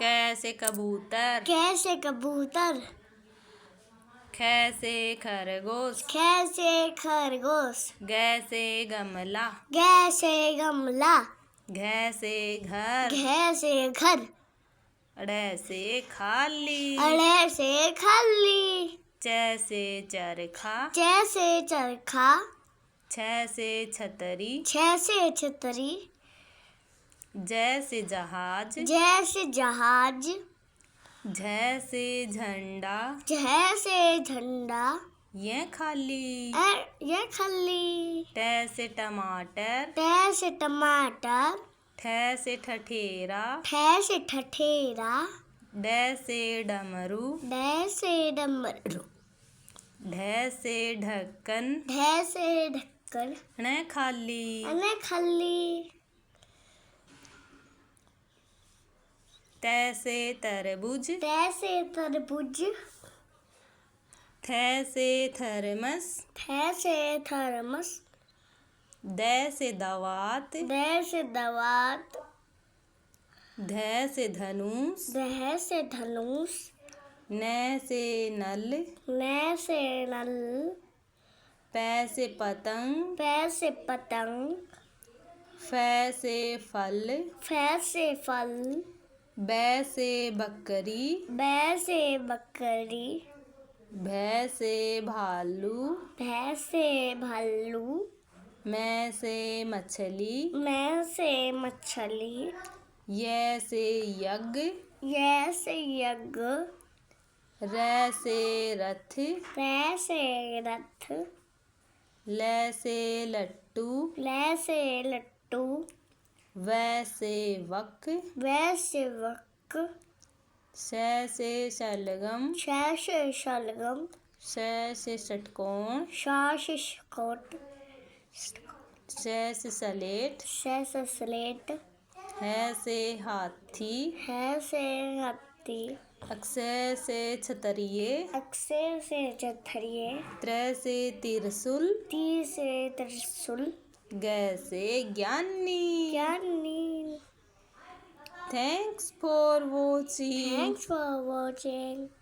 कैसे कबूतर। कैसे कबूतर। कैसे खरगोश। कैसे खरगोश। कैसे गमला। कैसे गमला। कैसे घर। कैसे घर। अड़े खाली। अड़े से खाली। जैसे चरखा। जैसे चरखा। छे छतरी। जैसे छतरी। जैसे जहाज। जैसे जहाज। जैसे झंडा। जैसे झंडा। ये खाली। ये खाली। तैसे टमाटर। तैसे टमाटर। ठैसे ठठेरा। ठैसे ठठेरा। डैसे डमरू। डैसे डमरू। ढैसे ढक्कन। ढैसे ढक्कन। ने खाली। खाली। तैसे तरबूज। तैसे तरबूज। थैसे थर्मस। थैसे थर्मस। दैसे दवात। दैसे दवात। धैसे धनुष। धैसे धनुष। नैसे नल। नैसे नल। पैसे पतंग। पैसे पतंग। फैसे फल। फैसे फल। बैसे बकरी। बैसे बकरी। भैसे भालू। भैसे भालू। मैसे मछली। मैसे मछली। यैसे यज्ञ। यैसे यज्ञ। रैसे रथ। रैसे रथ। लैसे लट्टू। लैसे लट्टू। वैसे वक। वैसे वक। सैसे शलगम। शैसे शलगम। सैसे षटकोण। शासे षटकोण। सैसे सलेट। शैसे स्लेट। हैसे हाथी। हैसे हाथी। अक्षय से छतरिये। अक्षय से छतरिये। त्रैसे त्रिशूल। ती से त्रिशूल। गैसे ज्ञानी। ज्ञानी। Thanks for watching. Thanks for watching.